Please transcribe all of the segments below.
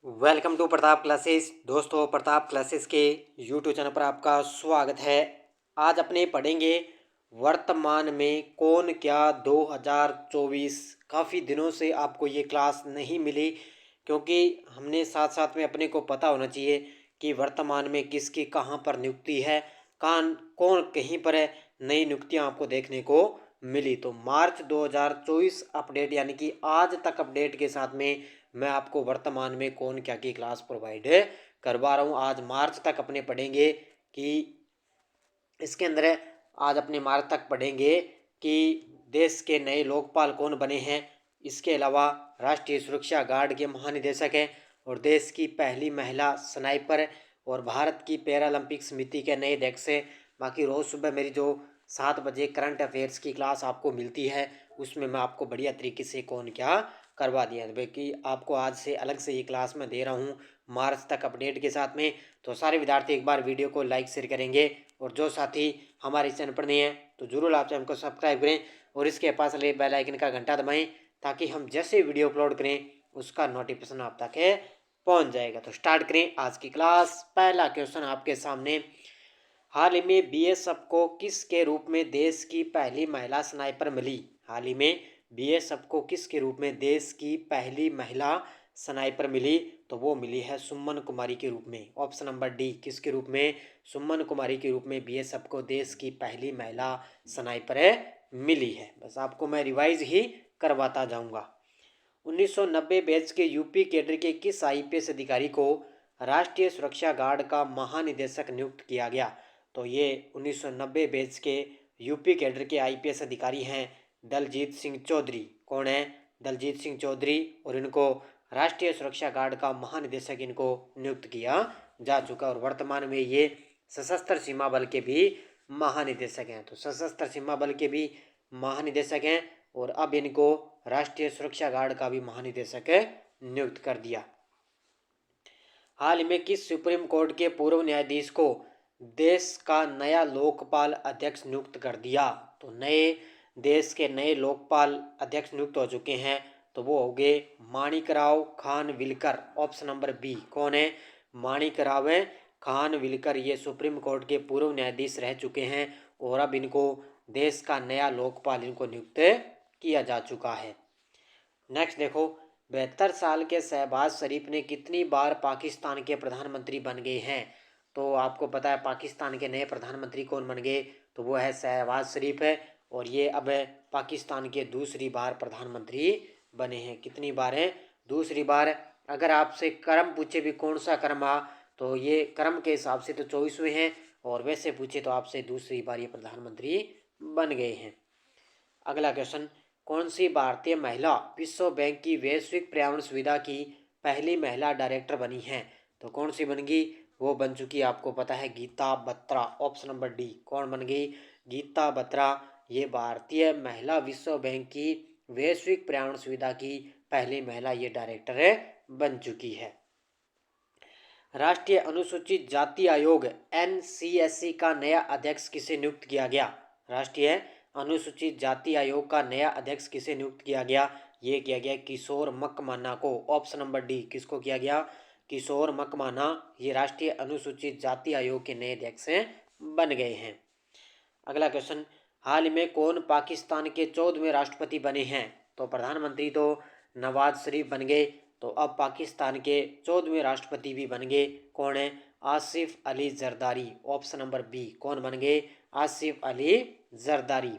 Welcome to Pratap classes. दोस्तों, Pratap classes के YouTube channel पर आपका स्वागत है। आज अपने पढ़ेंगे वर्तमान में कौन क्या 2024। काफ़ी दिनों से आपको ये क्लास नहीं मिली क्योंकि हमने साथ साथ में अपने को पता होना चाहिए कि वर्तमान में किसकी कहाँ पर नियुक्ति है, कौन कहीं पर है। नई नियुक्तियाँ आपको देखने को मिली तो मार्च 2024 अपडेट यानी कि आज तक अपडेट के साथ में मैं आपको वर्तमान में कौन क्या की क्लास प्रोवाइड करवा रहा हूँ। आज मार्च तक अपने पढ़ेंगे कि इसके अंदर आज अपने मार्च तक पढ़ेंगे कि देश के नए लोकपाल कौन बने हैं। इसके अलावा राष्ट्रीय सुरक्षा गार्ड के महानिदेशक हैं और देश की पहली महिला स्नाइपर और भारत की पैरालंपिक समिति के नए अध्यक्ष हैं। बाकी रोज़ सुबह मेरी जो 7 बजे करंट अफेयर्स की क्लास आपको मिलती है उसमें मैं आपको बढ़िया तरीके से कौन क्या करवा दिया है कि आपको आज से अलग से ये क्लास मैं दे रहा हूँ मार्च तक अपडेट के साथ में। तो सारे विद्यार्थी एक बार वीडियो को लाइक शेयर करेंगे और जो साथी हमारे चैनल पर नहीं है तो जरूर आप चैनल को सब्सक्राइब करें और इसके पास वाले बेल आइकन का घंटा दबाएं ताकि हम जैसे वीडियो अपलोड करें उसका नोटिफिकेशन आप तक पहुंच जाएगा। तो स्टार्ट करें आज की क्लास। पहला क्वेश्चन आपके सामने, हाल ही में बीएसएफ को किसके रूप में देश की पहली महिला स्नाइपर मिली। हाल ही में बीएसएफ को किसके रूप में देश की पहली महिला स्नाइपर मिली तो वो मिली है सुमन कुमारी के रूप में। ऑप्शन नंबर डी, किसके रूप में, सुमन कुमारी के रूप में बीएसएफ को देश की पहली महिला स्नाइपर मिली है। बस आपको मैं रिवाइज ही करवाता जाऊंगा। 1990 बैच के यूपी कैडर के किस आईपीएस अधिकारी को राष्ट्रीय सुरक्षा गार्ड का महानिदेशक नियुक्त किया गया तो ये 1990 बैच के यूपी कैडर के आईपीएस अधिकारी हैं दलजीत सिंह चौधरी। कौन है? दलजीत सिंह चौधरी। और इनको राष्ट्रीय सुरक्षा गार्ड का महानिदेशक इनको नियुक्त किया जा चुका और वर्तमान में ये सशस्त्र सीमा बल के भी महानिदेशक हैं। तो सशस्त्र सीमा बल के भी महानिदेशक हैं और अब इनको राष्ट्रीय सुरक्षा गार्ड का भी महानिदेशक नियुक्त कर दिया। हाल ही में किस सुप्रीम कोर्ट के पूर्व न्यायाधीश को देश का नया लोकपाल अध्यक्ष नियुक्त कर दिया तो देश के नए लोकपाल अध्यक्ष नियुक्त हो चुके हैं तो वो हो गए Manikrao Khanvilkar. Option number B. कौन है? माणिकराव खानविलकर। ये सुप्रीम कोर्ट के पूर्व न्यायाधीश रह चुके हैं और अब इनको देश का नया लोकपाल इनको नियुक्त किया जा चुका है। नेक्स्ट देखो, 72 साल के शहबाज शरीफ ने कितनी बार पाकिस्तान के प्रधानमंत्री बन गए हैं तो आपको पता है पाकिस्तान के नए प्रधानमंत्री कौन बन गए तो वो है शहबाज शरीफ है और ये अब पाकिस्तान के दूसरी बार प्रधानमंत्री बने हैं। कितनी बार है? दूसरी बार। अगर आपसे क्रम पूछे भी कौन सा क्रम आ तो ये क्रम के हिसाब से तो 24वें हैं और वैसे पूछे तो आपसे दूसरी बार ये प्रधानमंत्री बन गए हैं। अगला क्वेश्चन, कौन सी भारतीय महिला विश्व बैंक की वैश्विक पर्यावरण सुविधा की पहली महिला डायरेक्टर बनी है तो कौन सी बनेगी? वो बन चुकी आपको पता है Geeta Batra. Option number D. कौन बन गई? गीता बत्रा। ये भारतीय महिला विश्व बैंक की वैश्विक पर्यावरण सुविधा की पहली महिला ये डायरेक्टर बन चुकी है। राष्ट्रीय अनुसूचित जाति आयोग एनसीएससी का नया अध्यक्ष किसे नियुक्त किया गया? राष्ट्रीय अनुसूचित जाति आयोग का नया अध्यक्ष किसे नियुक्त किया गया? ये किया गया किशोर मकमाना को। Option number D. किसको किया गया? किशोर मकमाना। ये राष्ट्रीय अनुसूचित जाति आयोग के नए अध्यक्ष बन गए हैं। अगला क्वेश्चन, हाल ही में कौन पाकिस्तान के 14वें राष्ट्रपति बने हैं तो प्रधानमंत्री तो नवाज शरीफ बन गए तो अब पाकिस्तान के 14वें राष्ट्रपति भी बन गए। कौन है? Asif Ali Zardari. Option number B. कौन बन गए? आसिफ अली जरदारी।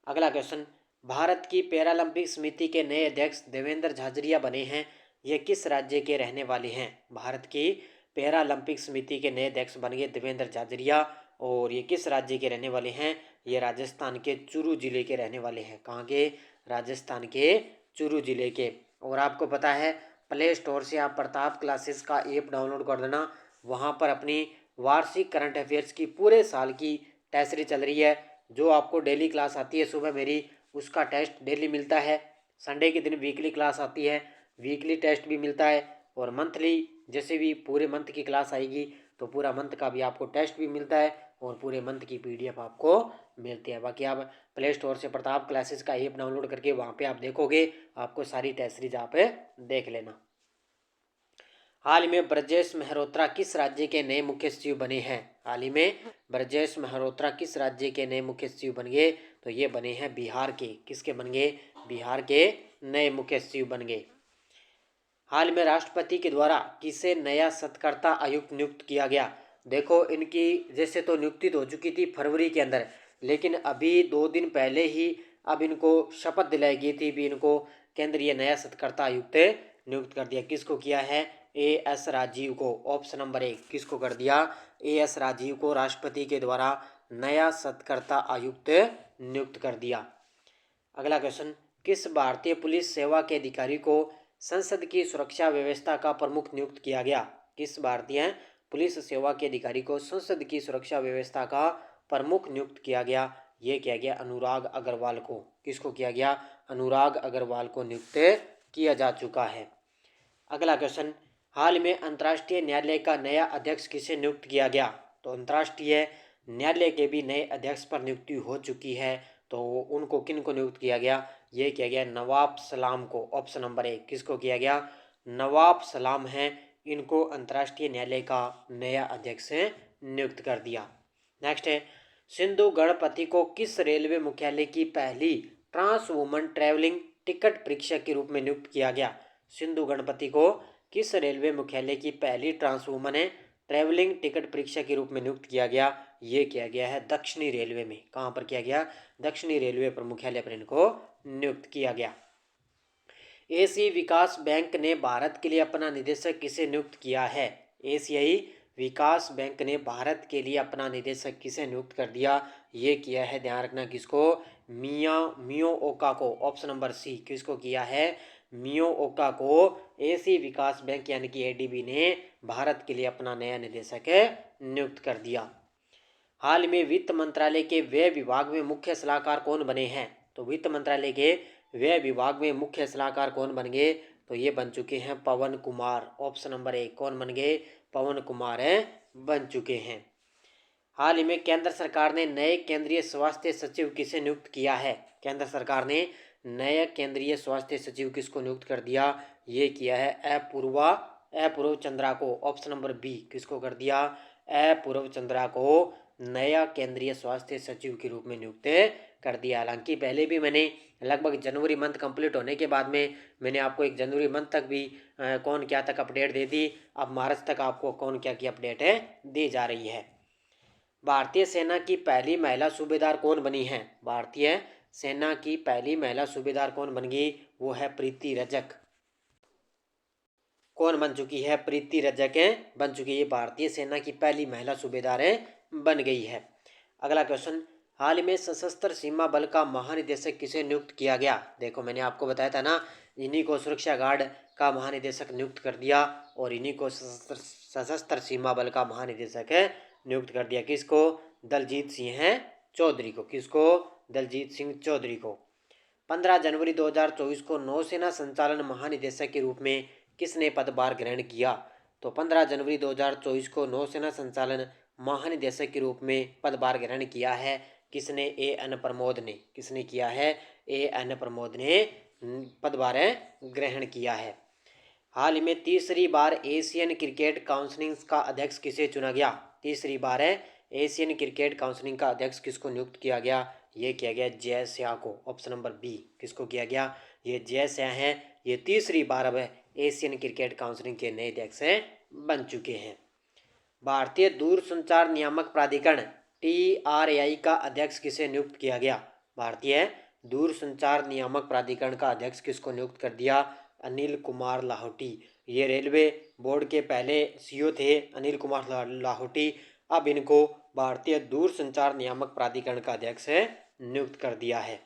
अगला क्वेश्चन, भारत की पैरालंपिक समिति के नए अध्यक्ष देवेंद्र झाझरिया बने हैं। ये किस राज्य के रहने वाले हैं? भारत की पैरालंपिक समिति के नए अध्यक्ष बन गए देवेंद्र झाझरिया और ये किस राज्य के रहने वाले हैं? ये राजस्थान के चूरू जिले के रहने वाले हैं। कहाँ के? राजस्थान के चूरू जिले के। और आपको पता है प्ले स्टोर से आप प्रताप क्लासेस का ऐप डाउनलोड कर देना। वहाँ पर अपनी वार्षिक करंट अफेयर्स की पूरे साल की टेस्ट सीरीज चल रही है। जो आपको डेली क्लास आती है सुबह मेरी, उसका टेस्ट डेली मिलता है। संडे के दिन वीकली क्लास आती है, वीकली टेस्ट भी मिलता है और मंथली जैसे भी पूरे मंथ की क्लास आएगी तो पूरा मंथ का भी आपको टेस्ट भी मिलता है और पूरे मंथ की पीडीएफ आपको मिलती है। बाकी आप प्ले स्टोर से प्रताप क्लासेस का ऐप डाउनलोड करके वहाँ पे आप देखोगे, आपको सारी टेस्ट सीरीज आप देख लेना। हाल ही में ब्रजेश मेहरोत्रा किस राज्य के नए मुख्य सचिव बने हैं? हाल ही में ब्रजेश मेहरोत्रा किस राज्य के नए मुख्य सचिव बन गए? तो ये बने हैं बिहार के। किसके बन गए? बिहार के नए मुख्य सचिव बन गए। हाल में राष्ट्रपति के द्वारा किसे नया सत्कर्ता आयुक्त नियुक्त किया गया? देखो, इनकी जैसे तो नियुक्ति तो हो चुकी थी फरवरी के अंदर, लेकिन अभी 2 दिन पहले ही अब इनको शपथ दिलाई गई थी, भी इनको केंद्रीय नया सत्कर्ता आयुक्त नियुक्त कर दिया। किसको किया है? एएस राजीव को। ऑप्शन नंबर 1 किसको कर दिया? एएस राजीव को राष्ट्रपति के द्वारा नया सत्कर्ता आयुक्त नियुक्त कर दिया। अगला क्वेश्चन, किस भारतीय पुलिस सेवा के अधिकारी को संसद की सुरक्षा व्यवस्था का प्रमुख नियुक्त किया गया? किस भारतीय पुलिस सेवा के अधिकारी को संसद की सुरक्षा व्यवस्था का प्रमुख नियुक्त किया गया? ये किया गया अनुराग अग्रवाल को। किसको किया गया? अनुराग अग्रवाल को नियुक्त किया जा चुका है। अगला क्वेश्चन, हाल में अंतर्राष्ट्रीय न्यायालय का नया अध्यक्ष किसे नियुक्त किया गया? तो अंतर्राष्ट्रीय न्यायालय के भी नए अध्यक्ष पर नियुक्ति हो चुकी है, तो उनको किन को नियुक्त किया गया? ये किया गया नवाब सलाम को। ऑप्शन नंबर 1 किसको किया गया? नवाब सलाम हैं, इनको अंतर्राष्ट्रीय न्यायालय का नया अध्यक्ष नियुक्त कर दिया। नेक्स्ट है, सिंधु गणपति को किस रेलवे मुख्यालय की पहली ट्रांस वुमन ट्रैवलिंग टिकट परीक्षक के रूप में नियुक्त किया गया? सिंधु गणपति को किस रेलवे मुख्यालय की पहली ट्रांस वुमन ट्रैवलिंग टिकट परीक्षा के रूप में नियुक्त किया गया? ये किया गया है दक्षिणी रेलवे में। कहाँ पर किया गया? दक्षिणी रेलवे पर मुख्यालय पर इनको नियुक्त किया गया। एशियाई विकास बैंक ने भारत के लिए अपना निदेशक किसे नियुक्त किया है? एशियाई विकास बैंक ने भारत के लिए अपना निदेशक किसे नियुक्त कर दिया? ये किया है, ध्यान रखना, किसको? मियो ओका को। ऑप्शन नंबर सी किसको किया है? मियो ओका को एशियाई विकास बैंक यानी कि एडीबी ने भारत के लिए अपना नया निदेशक नियुक्त कर दिया। हाल में वित्त मंत्रालय के व्यय विभाग में मुख्य सलाहकार कौन बने हैं? तो वित्त मंत्रालय के व्यय विभाग में मुख्य सलाहकार कौन बन गए? तो ये बन चुके हैं पवन कुमार। ऑप्शन नंबर 1 कौन बन गए? पवन कुमार बन चुके हैं। हाल ही में केंद्र सरकार ने नए केंद्रीय स्वास्थ्य सचिव किसे नियुक्त किया है? केंद्र सरकार ने नए केंद्रीय स्वास्थ्य सचिव किसको नियुक्त कर दिया? ये किया है अपूर्व चंद्रा को। ऑप्शन नंबर बी किसको कर दिया? अपूर्व चंद्रा को नया केंद्रीय स्वास्थ्य सचिव के रूप में नियुक्त कर दिया। हालांकि पहले भी मैंने लगभग जनवरी मंथ कंप्लीट होने के बाद में मैंने आपको एक जनवरी मंथ तक भी कौन क्या तक अपडेट दे दी। अब मार्च तक आपको कौन क्या की अपडेट दी जा रही है। भारतीय सेना की पहली महिला सूबेदार कौन बनी है? भारतीय सेना की पहली महिला सूबेदार कौन बन गई? वो है प्रीति रजक। कौन बन चुकी है? प्रीति रजक बन चुकी है। भारतीय सेना की पहली महिला सूबेदार बन गई है। अगला क्वेश्चन, हाल में सशस्त्र सीमा बल का महानिदेशक किसे नियुक्त किया गया? देखो, मैंने आपको बताया था ना, इन्हीं को सुरक्षा गार्ड का महानिदेशक नियुक्त कर दिया और इन्हीं को सशस्त्र सीमा बल का महानिदेशक नियुक्त कर दिया। किसको? दलजीत सिंह चौधरी को। किसको? दलजीत सिंह चौधरी को। 15 जनवरी 2024 को नौसेना संचालन महानिदेशक के रूप में किसने पदभार ग्रहण किया? तो 15 जनवरी 2024 को नौसेना संचालन महानिदेशक के रूप में पदभार ग्रहण किया है किसने? एएन प्रमोद ने। किसने किया है? एएन प्रमोद ने पदभार ग्रहण किया है। हाल ही में तीसरी बार एशियन क्रिकेट काउंसिल का अध्यक्ष किसे चुना गया? तीसरी बार एशियन क्रिकेट काउंसिल का अध्यक्ष किसको नियुक्त किया गया? ये किया गया जय स्याह को। ऑप्शन नंबर बी किसको किया गया? ये जय स्याह हैं, ये तीसरी बार अब एशियन क्रिकेट काउंसिल के नए अध्यक्ष बन चुके हैं। भारतीय दूरसंचार नियामक प्राधिकरण TRAI का अध्यक्ष किसे नियुक्त किया गया? भारतीय दूरसंचार नियामक प्राधिकरण का अध्यक्ष किसको नियुक्त कर दिया? अनिल कुमार लाहौटी। ये रेलवे बोर्ड के पहले CEO थे अनिल कुमार लाहौटी। अब इनको भारतीय दूरसंचार नियामक प्राधिकरण का अध्यक्ष नियुक्त कर दिया है।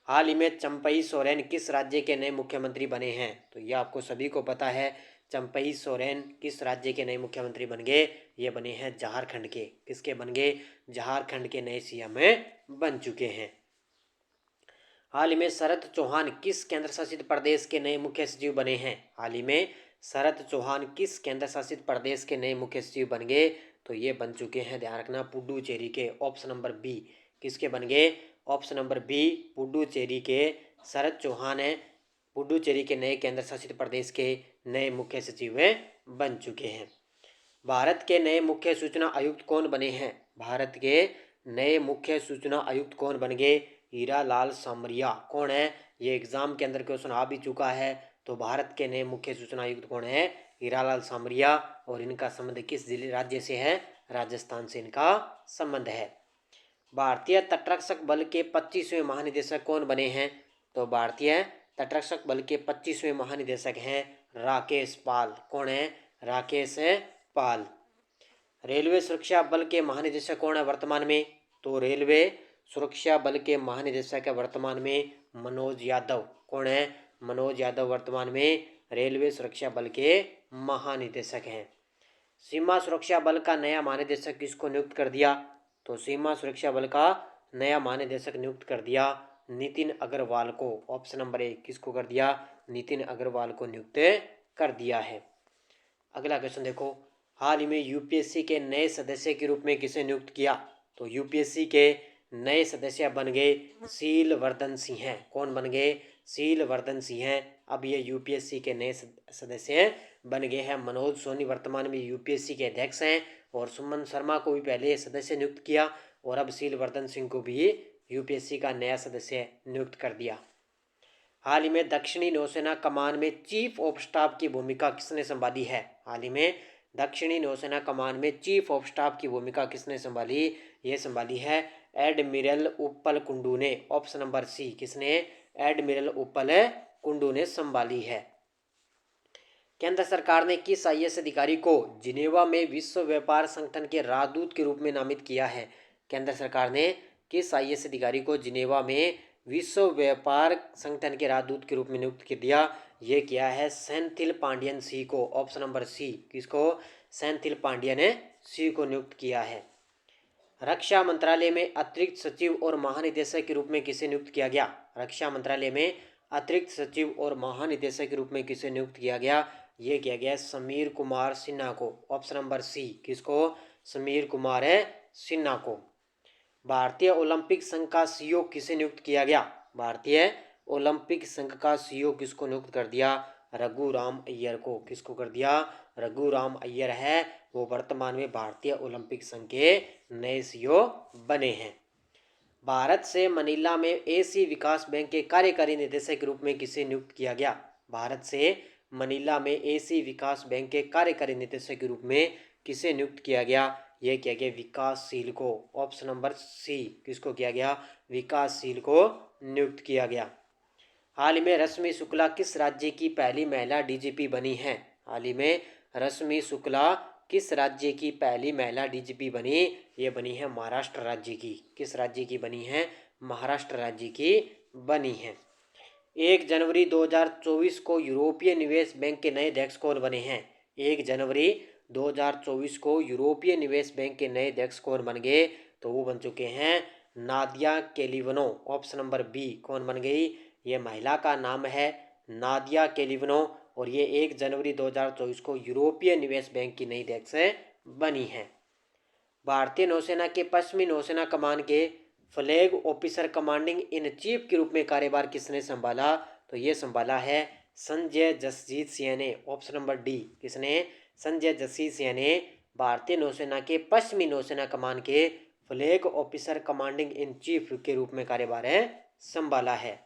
हाल ही में चंपई सोरेन किस राज्य के नए मुख्यमंत्री बने हैं? तो ये आपको सभी को पता है, चंपई सोरेन किस राज्य के नए मुख्यमंत्री बन गए? ये बने हैं झारखंड के। किसके बन गए? झारखंड के नए CM बन चुके हैं। हाल ही में शरद चौहान किस केंद्र शासित प्रदेश के नए मुख्य सचिव बने हैं? हाल ही में शरद चौहान किस केंद्र शासित प्रदेश के नए मुख्य सचिव बन गए? तो ये बन चुके हैं, ध्यान रखना, पुडुचेरी के। ऑप्शन नंबर बी किसके बन गए? ऑप्शन नंबर बी पुडुचेरी के शरद चौहान पुडुचेरी के नए केंद्र शासित प्रदेश के नए मुख्य सचिव बन चुके हैं। भारत के नए मुख्य सूचना आयुक्त कौन बने हैं? भारत के नए मुख्य सूचना आयुक्त कौन बन गए? हीरालाल सामरिया। कौन है? ये एग्जाम के अंदर क्वेश्चन आ भी चुका है। तो भारत के नए मुख्य सूचना आयुक्त कौन है? हीरालाल सामरिया। और इनका संबंध किस जिले राज्य से है? राजस्थान से इनका संबंध है। भारतीय तटरक्षक बल के 25वें महानिदेशक कौन बने हैं? तो भारतीय तटरक्षक बल के 25वें महानिदेशक हैं राकेश पाल। कौन है? राकेश पाल। रेलवे सुरक्षा बल के महानिदेशक कौन है वर्तमान में? तो रेलवे सुरक्षा बल के महानिदेशक है वर्तमान में मनोज यादव। कौन है? मनोज यादव वर्तमान में रेलवे सुरक्षा बल के महानिदेशक हैं। सीमा सुरक्षा बल का नया महानिदेशक किसको नियुक्त कर दिया? तो सीमा सुरक्षा बल का नया महानिदेशक नियुक्त कर दिया नितिन अग्रवाल को। ऑप्शन नंबर 1 किसको कर दिया? नितिन अग्रवाल को नियुक्त कर दिया है। अगला क्वेश्चन देखो, हाल ही में यूपीएससी के नए सदस्य के रूप में किसे नियुक्त किया? तो यूपीएससी के नए सदस्य बन गए शीलवर्धन सिंह। कौन बन गए? शीलवर्धन सिंह। अब ये यूपीएससी के नए सदस्य बन गए हैं। मनोज सोनी वर्तमान में यूपीएससी के अध्यक्ष हैं और सुमन शर्मा को भी पहले सदस्य नियुक्त किया और अब शीलवर्धन सिंह को भी यूपीएससी का नया सदस्य नियुक्त कर दिया। हाल ही में दक्षिणी नौसेना कमान में चीफ ऑफ स्टाफ की भूमिका किसने संभाली है? हाल ही में दक्षिणी नौसेना कमान में चीफ ऑफ स्टाफ की भूमिका किसने संभाली? ये संभाली है एडमिरल उप्पल कुंडू ने। ऑप्शन नंबर सी किसने? एडमिरल उप्पल कुंडू ने संभाली है। केंद्र सरकार ने किस आईएएस अधिकारी को जिनेवा में विश्व व्यापार संगठन के राजदूत के रूप में नामित किया है? केंद्र सरकार ने किस आईएएस अधिकारी को जिनेवा में विश्व व्यापार संगठन के राजदूत के रूप में नियुक्त कर दिया? ये किया है सेंथिल पांडियन सी को। ऑप्शन नंबर सी किसको? सेंथिल पांडियन सी को नियुक्त किया है। रक्षा मंत्रालय में अतिरिक्त सचिव और महानिदेशक के रूप में किसे नियुक्त किया गया? रक्षा मंत्रालय में अतिरिक्त सचिव और महानिदेशक के रूप में किसे नियुक्त किया गया? ये किया गया समीर कुमार सिन्हा को। ऑप्शन नंबर सी किसको? समीर कुमार सिन्हा को। भारतीय ओलंपिक संघ का सीईओ किसे नियुक्त किया गया? भारतीय ओलंपिक संघ का सीईओ किसको नियुक्त कर दिया? रघुराम अय्यर को। किसको कर दिया? रघुराम अय्यर है वो वर्तमान में भारतीय ओलंपिक संघ के नए सीईओ बने हैं। भारत से मनीला में एशियाई विकास बैंक के कार्यकारी निदेशक के रूप में किसे नियुक्त किया गया? भारत से मनीला में एशियाई विकास बैंक के कार्यकारी निदेशक के रूप में किसे नियुक्त किया गया? यह किया गया विकासशील को। ऑप्शन नंबर सी किसको किया गया? विकासशील को नियुक्त किया गया। हाल ही में रश्मि शुक्ला किस राज्य की पहली महिला डीजीपी बनी है? हाल ही में रश्मि शुक्ला किस राज्य की पहली महिला डीजीपी बनी? ये बनी है महाराष्ट्र राज्य की। किस राज्य की बनी है? महाराष्ट्र राज्य की बनी है। 1 जनवरी 2024 को यूरोपीय निवेश बैंक के नए अध्यक्ष कौन बने हैं? 1 जनवरी 2024 को यूरोपीय निवेश बैंक के नए अध्यक्ष कौन बन गए? तो वो बन चुके हैं नादिया केलिवनो। ऑप्शन नंबर बी कौन बन गई? ये महिला का नाम है नादिया केलिवनो और ये 1 जनवरी 2024 को यूरोपीय निवेश बैंक की नई अध्यक्ष बनी है। भारतीय नौसेना के पश्चिमी नौसेना कमान के flag officer commanding in chief के रूप में कार्यभार किसने संभाला? तो ये संभाला है संजय जसजीत सिंह ने। ऑप्शन नंबर डी किसने? संजय जसजीत सिंह ने भारतीय नौसेना के पश्चिमी नौसेना कमान के flag officer commanding in chief के रूप में कार्यभार संभाला है।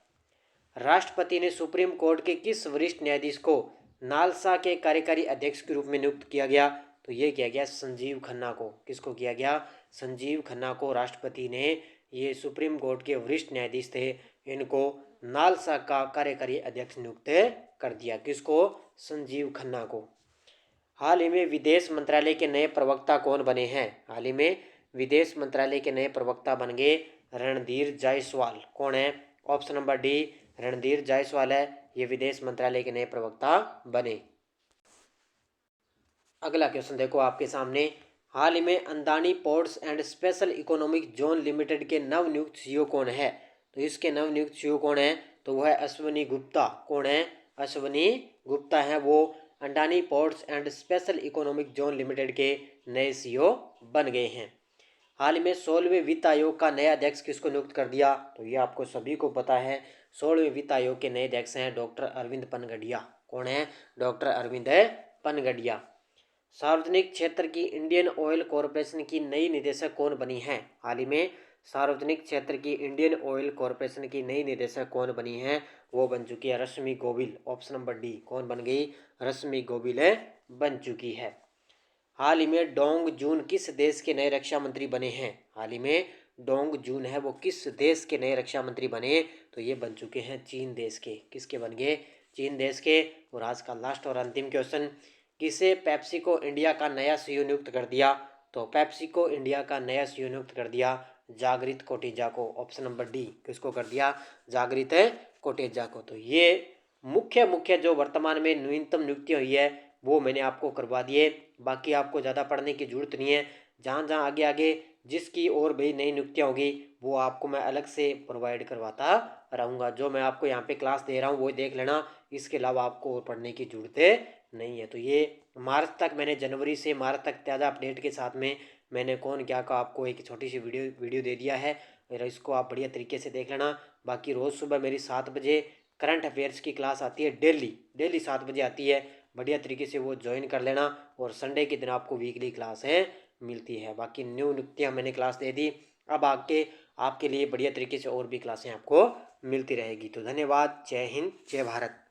राष्ट्रपति ने सुप्रीम कोर्ट के किस वरिष्ठ न्यायाधीश को नालसा के कार्यकारी अध्यक्ष के रूप में नियुक्त किया गया? तो ये किया गया संजीव खन्ना को। किसको किया गया? संजीव खन्ना को राष्ट्रपति ने, ये सुप्रीम कोर्ट के वरिष्ठ न्यायाधीश थे, इनको नालसा का कार्यकारी अध्यक्ष नियुक्त कर दिया। किसको? संजीव खन्ना को। हाल ही में विदेश मंत्रालय के नए प्रवक्ता कौन बने हैं? हाल ही में विदेश मंत्रालय के नए प्रवक्ता बन गए रणधीर जायसवाल। कौन है? Option number D Randhir Jaiswal है, ये विदेश मंत्रालय के नए प्रवक्ता बने। अगला क्वेश्चन देखो आपके सामने, हाल ही में Adani ports and special economic zone limited के नवनियुक्त सीईओ कौन है? तो इसके नवनियुक्त सीईओ कौन है? तो वह है अश्वनी गुप्ता। कौन है? अश्वनी गुप्ता है वो Adani ports and special economic zone limited के नए सीईओ बन गए हैं। हाल ही में 16वें वित्त आयोग का नया अध्यक्ष किसको नियुक्त कर दिया? तो ये आपको सभी को पता है, 16वें वित्त आयोग के नए अध्यक्ष हैं डॉक्टर अरविंद पनगडिया। कौन है? डॉक्टर अरविंद पनगडिया। सार्वजनिक क्षेत्र की इंडियन ऑयल कॉरपोरेशन की नई निदेशक कौन बनी है? हाल ही में सार्वजनिक क्षेत्र की इंडियन ऑयल कॉरपोरेशन की नई निदेशक कौन बनी है? वो बन चुकी है Rashmi Govil. Option number D. कौन बन गई? रश्मि गोविल बन चुकी है। हाल ही में डोंग जून किस देश के नए रक्षा मंत्री बने हैं? हाल ही में डोंग जून है वो किस देश के नए रक्षा मंत्री बने? तो ये बन चुके हैं चीन देश के। किसके बन गए? चीन देश के। और आज का लास्ट और अंतिम क्वेश्चन, किसे पेप्सिको इंडिया का नया सीईओ नियुक्त कर दिया? तो पेप्सिको इंडिया का नया सीईओ नियुक्त कर दिया जागृत कोटेचा को। Option number D. किसको कर दिया? जागृत कोटेचा को। तो ये मुख्य जो वर्तमान में न्यूनतम नियुक्ति हुई है वो मैंने आपको करवा दिए। बाकी आपको ज़्यादा पढ़ने की जरूरत नहीं है। जहाँ जहाँ आगे आगे जिसकी और भी नई नियुक्तियाँ होगी वो आपको मैं अलग से प्रोवाइड करवाता रहूँगा। जो मैं आपको यहाँ पे क्लास दे रहा हूँ वो देख लेना, इसके अलावा आपको और पढ़ने की जरूरत नहीं है। तो ये मार्च तक मैंने, जनवरी से मार्च तक ताज़ा अपडेट के साथ में मैंने कौन क्या का आपको एक छोटी सी वीडियो दे दिया है। और इसको आप बढ़िया तरीके से देख लेना। बाकी रोज़ सुबह मेरी 7 बजे करंट अफेयर्स की क्लास आती है, डेली 7 बजे आती है। बढ़िया तरीके से वो ज्वाइन कर लेना। और संडे के दिन आपको वीकली क्लास है मिलती है। बाकी न्यू नियुक्तियाँ मैंने क्लास दे दी, अब आके आपके लिए बढ़िया तरीके से और भी क्लासें आपको मिलती रहेगी। तो धन्यवाद। जय हिंद, जय भारत।